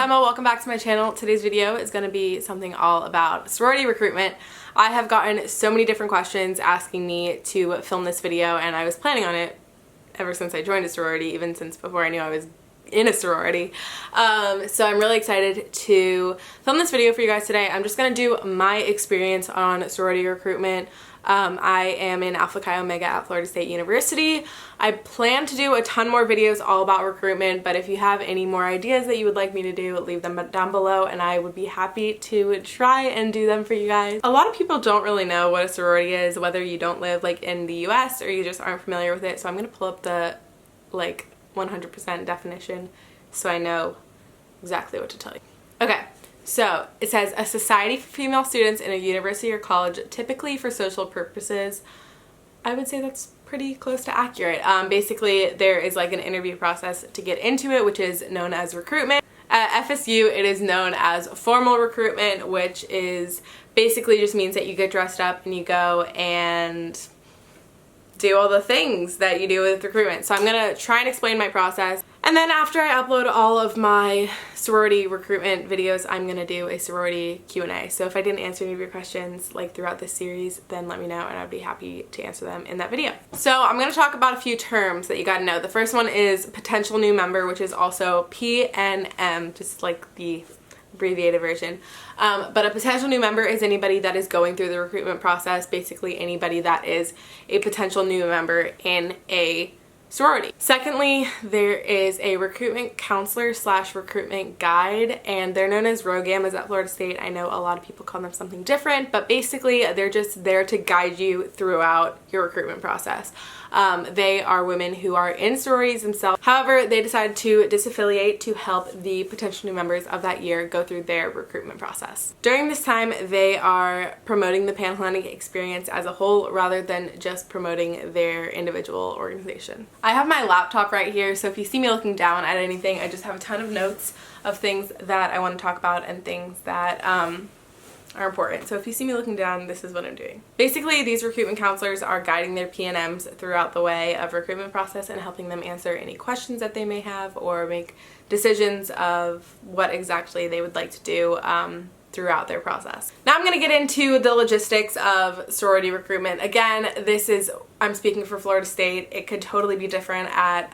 Emma, welcome back to my channel. Today's video is going to be something all about sorority recruitment. I have gotten so many different questions asking me to film this video, and I was planning on it ever since I joined a sorority, even since before I knew I was in a sorority. So I'm really excited to film this video for you guys today. I'm just going to do my experience on sorority recruitment. I am in Alpha Chi Omega at Florida State University. I plan to do a ton more videos all about recruitment, but if you have any more ideas that you would like me to do, leave them down below and I would be happy to try and do them for you guys. A lot of people don't really know what a sorority is, whether you don't live like in the US or you just aren't familiar with it. So I'm going to pull up the 100% definition so I know exactly what to tell you. Okay. So it says a society for female students in a university or college, typically for social purposes. I would say that's pretty close to accurate. Basically, there is like an interview process to get into it, which is known as recruitment. At FSU, it is known as formal recruitment, which is basically just means that you get dressed up and you go and do all the things that you do with recruitment. So I'm gonna try and explain my process. And then after I upload all of my sorority recruitment videos, I'm gonna do a sorority Q&A. So if I didn't answer any of your questions like throughout this series, then let me know and I'd be happy to answer them in that video. So I'm gonna talk about a few terms that you gotta know. The first one is potential new member, which is also PNM, just like the abbreviated version. But a potential new member is anybody that is going through the recruitment process, basically anybody that is a potential new member in a sorority. Secondly, there is a recruitment counselor / recruitment guide, and they're known as ROGAMs at Florida State. I know a lot of people call them something different, but basically they're just there to guide you throughout your recruitment process. They are women who are in sororities themselves. However, they decided to disaffiliate to help the potential new members of that year go through their recruitment process. During this time, they are promoting the Pan-Hellenic experience as a whole rather than just promoting their individual organization. I have my laptop right here, so if you see me looking down at anything, I just have a ton of notes of things that I want to talk about and things that are important. So if you see me looking down, this is what I'm doing. Basically, these recruitment counselors are guiding their PNMs throughout the way of recruitment process and helping them answer any questions that they may have or make decisions of what exactly they would like to do throughout their process. Now I'm going to get into the logistics of sorority recruitment. Again, I'm speaking for Florida State. It could totally be different at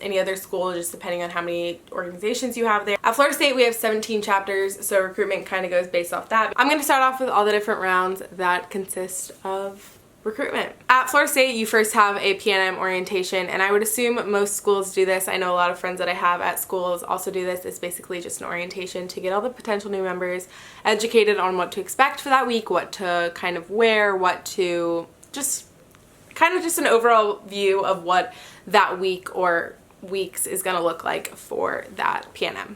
any other school, just depending on how many organizations you have there. At Florida State, we have 17 chapters, so recruitment kind of goes based off that. I'm going to start off with all the different rounds that consist of recruitment. At Florida State, you first have a PNM orientation, and I would assume most schools do this. I know a lot of friends that I have at schools also do this. It's basically just an orientation to get all the potential new members educated on what to expect for that week, what to kind of wear, what to just an overall view of what that week or weeks is going to look like for that PNM.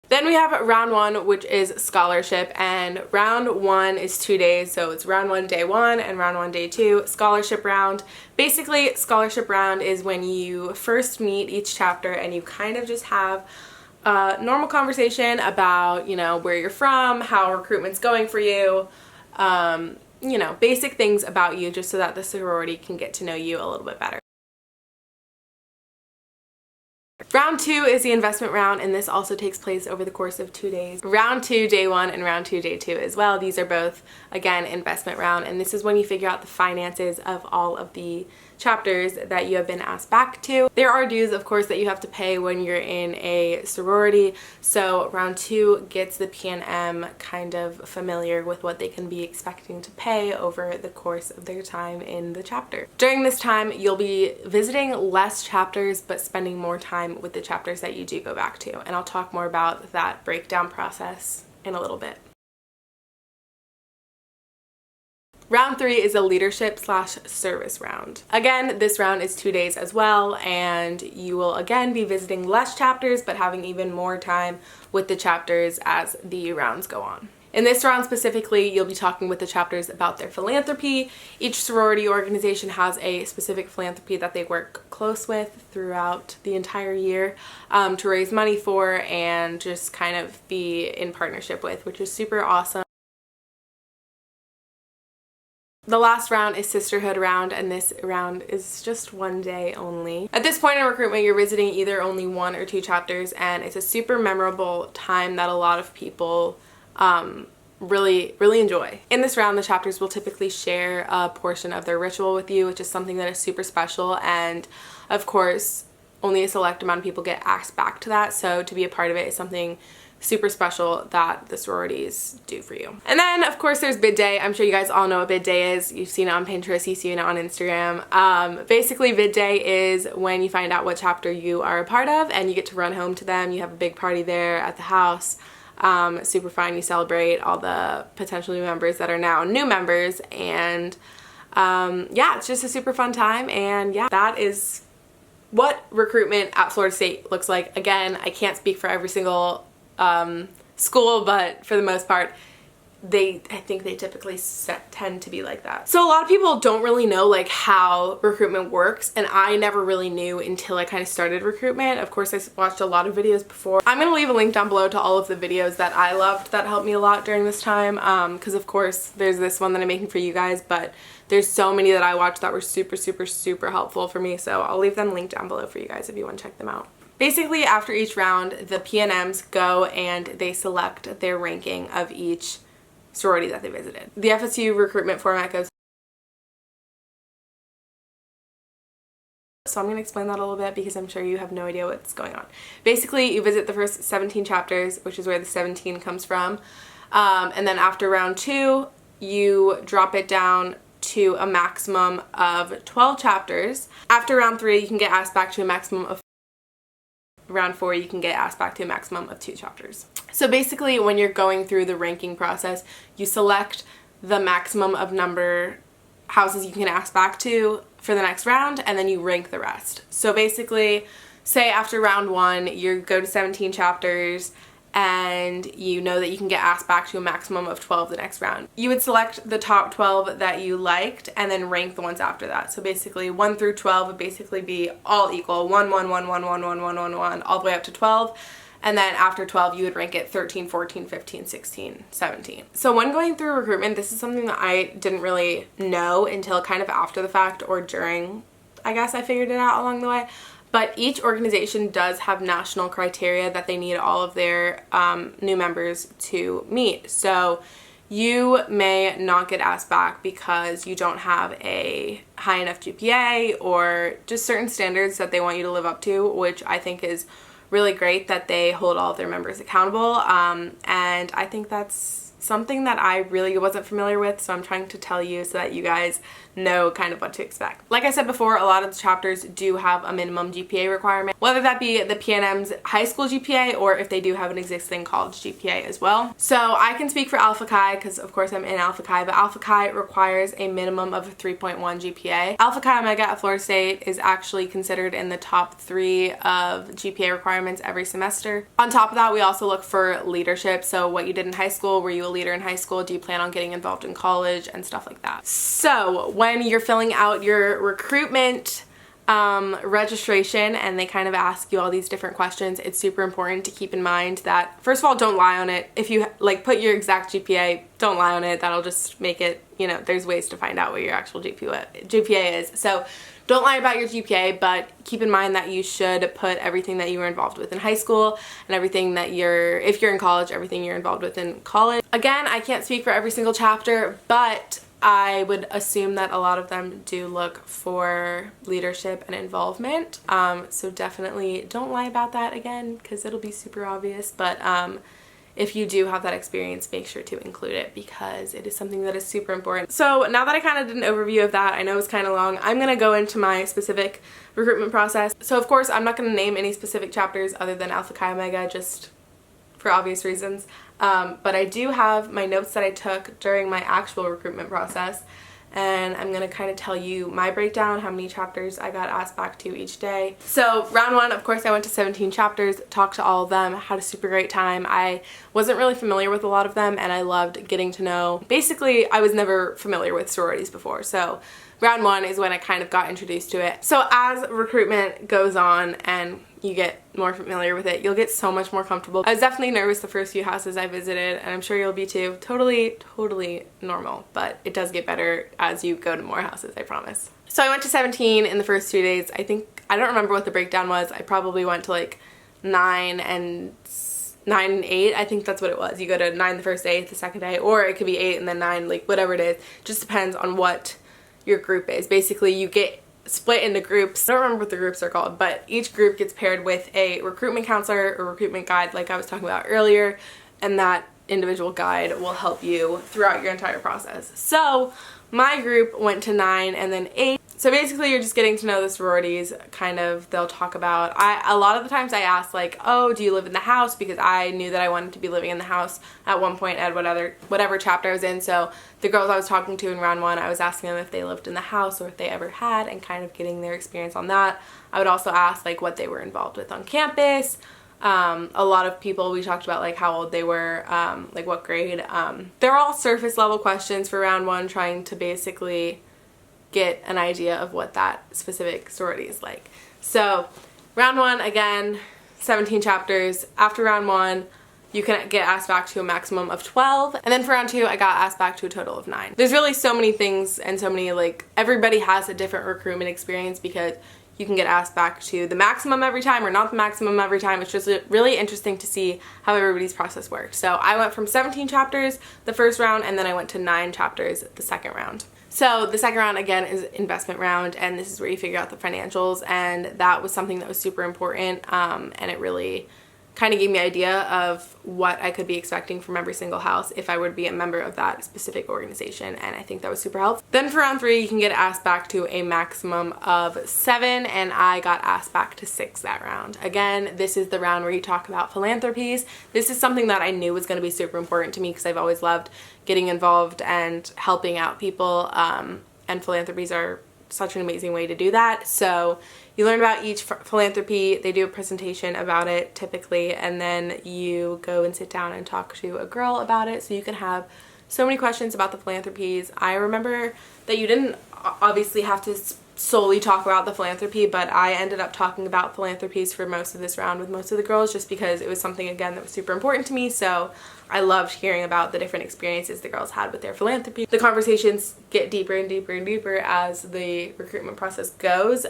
Then we have round one, which is scholarship, and round one is 2 days, so it's round one day one and round one day two. Scholarship round. Basically, scholarship round is when you first meet each chapter and you kind of just have a normal conversation about, where you're from, how recruitment's going for you, basic things about you, just so that the sorority can get to know you a little bit better. Round two is the investment round, and this also takes place over the course of 2 days. Round two, day one, and round two, day two as well. These are both, again, investment round, and this is when you figure out the finances of all of the chapters that you have been asked back to. There are dues, of course, that you have to pay when you're in a sorority, so round two gets the PNM kind of familiar with what they can be expecting to pay over the course of their time in the chapter. During this time, you'll be visiting less chapters but spending more time with the chapters that you do go back to, and I'll talk more about that breakdown process in a little bit. Round three is a leadership / service round. Again, this round is 2 days as well, and you will again be visiting less chapters but having even more time with the chapters as the rounds go on. In this round specifically, you'll be talking with the chapters about their philanthropy. Each sorority organization has a specific philanthropy that they work close with throughout the entire year to raise money for and just kind of be in partnership with, which is super awesome. The last round is sisterhood round, and this round is just 1 day only. At this point in recruitment, you're visiting either only 1 or 2 chapters, and it's a super memorable time that a lot of people really enjoy. In this round, the chapters will typically share a portion of their ritual with you, which is something that is super special, and of course only a select amount of people get asked back to that, so to be a part of it is something super special that the sororities do for you. And then of course there's bid day. I'm sure you guys all know what bid day is. You've seen it on Pinterest, you've seen it on Instagram. Basically bid day is when you find out what chapter you are a part of and you get to run home to them. You have a big party there at the house. Super fun. You celebrate all the potential new members that are now new members, and yeah, it's just a super fun time. And yeah, that is what recruitment at Florida State looks like. Again, I can't speak for every single school, but for the most part I think they typically tend to be like that. So a lot of people don't really know like how recruitment works, and I never really knew until I kind of started recruitment. Of course I watched a lot of videos before. I'm gonna leave a link down below to all of the videos that I loved that helped me a lot during this time, because of course there's this one that I'm making for you guys, but there's so many that I watched that were super helpful for me, so I'll leave them linked down below for you guys if you want to check them out. Basically, after each round, the PNMs go and they select their ranking of each sorority that they visited. The FSU recruitment format goes. So I'm going to explain that a little bit because I'm sure you have no idea what's going on. Basically, you visit the first 17 chapters, which is where the 17 comes from. And then after round 2, you drop it down to a maximum of 12 chapters. After round 3, you can get asked back to a maximum of round 4, you can get asked back to a maximum of 2 chapters. So basically when you're going through the ranking process, you select the maximum of number houses you can get asked back to for the next round, and then you rank the rest. So basically, say after round 1 you go to 17 chapters and you know that you can get asked back to a maximum of 12 the next round. You would select the top 12 that you liked and then rank the ones after that. So basically 1 through 12 would basically be all equal. 1, 1, 1, 1, 1, 1, 1, 1, 1, all the way up to 12. And then after 12 you would rank it 13, 14, 15, 16, 17. So when going through recruitment, this is something that I didn't really know until kind of after the fact, or during, I guess I figured it out along the way. But each organization does have national criteria that they need all of their new members to meet. So you may not get asked back because you don't have a high enough GPA or just certain standards that they want you to live up to, which I think is really great that they hold all of their members accountable. And I think that's something that I really wasn't familiar with, so I'm trying to tell you so that you guys know kind of what to expect. Like I said before, a lot of the chapters do have a minimum GPA requirement, whether that be the PNM's high school GPA or if they do have an existing college GPA as well. So I can speak for Alpha Chi because of course I'm in Alpha Chi, but Alpha Chi requires a minimum of a 3.1 GPA. Alpha Chi Omega at Florida State is actually considered in the top 3 of GPA requirements every semester. On top of that, we also look for leadership. So what you did in high school, were you a leader in high school? Do you plan on getting involved in college and stuff like that? So when you're filling out your recruitment registration and they kind of ask you all these different questions, it's super important to keep in mind that, first of all, don't lie on it. If you like put your exact GPA, don't lie on it. That'll just make it, you know, there's ways to find out what your actual GPA is. So don't lie about your GPA, but keep in mind that you should put everything that you were involved with in high school and everything that if you're in college, everything you're involved with in college. Again, I can't speak for every single chapter, but I would assume that a lot of them do look for leadership and involvement. So definitely don't lie about that again, because it'll be super obvious. But if you do have that experience, make sure to include it because it is something that is super important. So now that I kind of did an overview of that, I know it's kind of long, I'm going to go into my specific recruitment process. So of course, I'm not going to name any specific chapters other than Alpha Chi Omega, just for obvious reasons. But I do have my notes that I took during my actual recruitment process, and I'm going to kind of tell you my breakdown, how many chapters I got asked back to each day. So round 1, of course, I went to 17 chapters, talked to all of them, had a super great time. I wasn't really familiar with a lot of them, and I loved getting to know. Basically, I was never familiar with sororities before, so round 1 is when I kind of got introduced to it. So as recruitment goes on and you get more familiar with it, you'll get so much more comfortable. I was definitely nervous the first few houses I visited, and I'm sure you'll be too. Totally normal, but it does get better as you go to more houses, I promise. So I went to 17 in the first 2 days. I don't remember what the breakdown was. I probably went to like 9 and 8. I think that's what it was. You go to 9 the first day, the second day, or it could be 8 and then 9, like whatever it is. Just depends on what your group is. Basically, you get split into groups. I don't remember what the groups are called, but each group gets paired with a recruitment counselor or recruitment guide like I was talking about earlier, and that individual guide will help you throughout your entire process. So my group went to 9 and then 8. So basically you're just getting to know the sororities, kind of. They'll talk about, a lot of the times I asked like, oh, do you live in the house? Because I knew that I wanted to be living in the house at one point at whatever chapter I was in. So the girls I was talking to in round 1, I was asking them if they lived in the house or if they ever had, and kind of getting their experience on that. I would also ask like what they were involved with on campus. A lot of people, we talked about like how old they were, like what grade. They're all surface level questions for round 1, trying to basically get an idea of what that specific sorority is like. So round 1, again, 17 chapters. After round 1, you can get asked back to a maximum of 12. And then for round 2, I got asked back to a total of 9. There's really so many things and so many, like, everybody has a different recruitment experience because you can get asked back to the maximum every time or not the maximum every time. It's just really interesting to see how everybody's process works. So I went from 17 chapters the first round, and then I went to 9 chapters the second round. So the second round, again, is investment round, and this is where you figure out the financials, and that was something that was super important, and it really kind of gave me an idea of what I could be expecting from every single house if I would be a member of that specific organization, and I think that was super helpful. Then for round 3, you can get asked back to a maximum of 7, and I got asked back to 6 that round. Again, this is the round where you talk about philanthropies. This is something that I knew was going to be super important to me because I've always loved getting involved and helping out people, and philanthropies are such an amazing way to do that. So you learn about each philanthropy, they do a presentation about it typically, and then you go and sit down and talk to a girl about it, so you can have so many questions about the philanthropies. I remember that you didn't obviously have to solely talk about the philanthropy, but I ended up talking about philanthropies for most of this round with most of the girls just because it was something, again, that was super important to me. So I loved hearing about the different experiences the girls had with their philanthropy. The conversations get deeper and deeper and deeper as the recruitment process goes,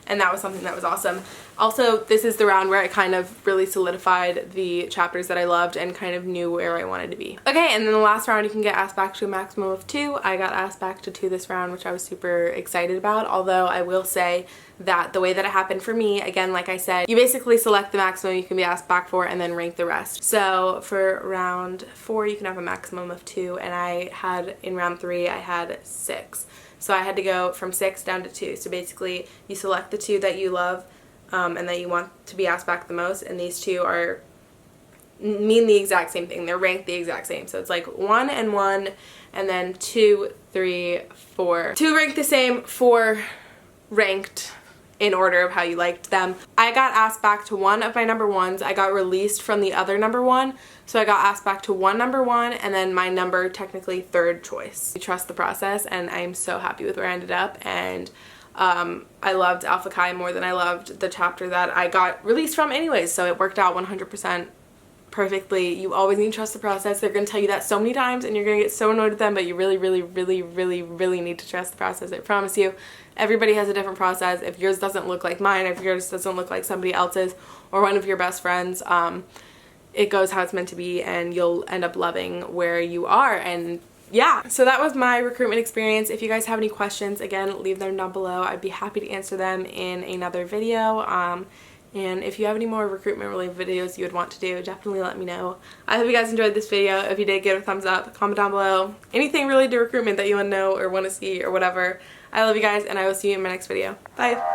and that was something that was awesome. Also, this is the round where I kind of really solidified the chapters that I loved and kind of knew where I wanted to be. Okay, and then the last round you can get asked back to a maximum of 2. I got asked back to 2 this round, which I was super excited about, although I will say that the way that it happened for me, again, like I said, you basically select the maximum you can be asked back for and then rank the rest. So for round 4, you can have a maximum of 2, and in round 3, I had 6. So I had to go from 6 down to 2. So basically, you select the 2 that you love and that you want to be asked back the most, and these 2 mean the exact same thing. They're ranked the exact same. So it's like 1 and 1, and then 2, 3, 4. 2 ranked the same, 4 ranked in order of how you liked them. I got asked back to 1 of my number 1s. I got released from the other number 1, so I got asked back to 1 number 1, and then my number technically 3rd choice. I trust the process, and I'm so happy with where I ended up, and I loved Alpha Chi more than I loved the chapter that I got released from anyways, so it worked out 100% perfectly. You always need to trust the process. They're going to tell you that so many times, and you're going to get so annoyed with them, but you really need to trust the process. I promise you. Everybody has a different process. If yours doesn't look like mine, if yours doesn't look like somebody else's or one of your best friends, it goes how it's meant to be, and you'll end up loving where you are. And yeah, so that was my recruitment experience. If you guys have any questions, again, leave them down below. I'd be happy to answer them in another video. And if you have any more recruitment related videos you would want to do, definitely let me know. I hope you guys enjoyed this video. If you did, give it a thumbs up, comment down below. Anything related to recruitment that you want to know or want to see or whatever. I love you guys, and I will see you in my next video. Bye!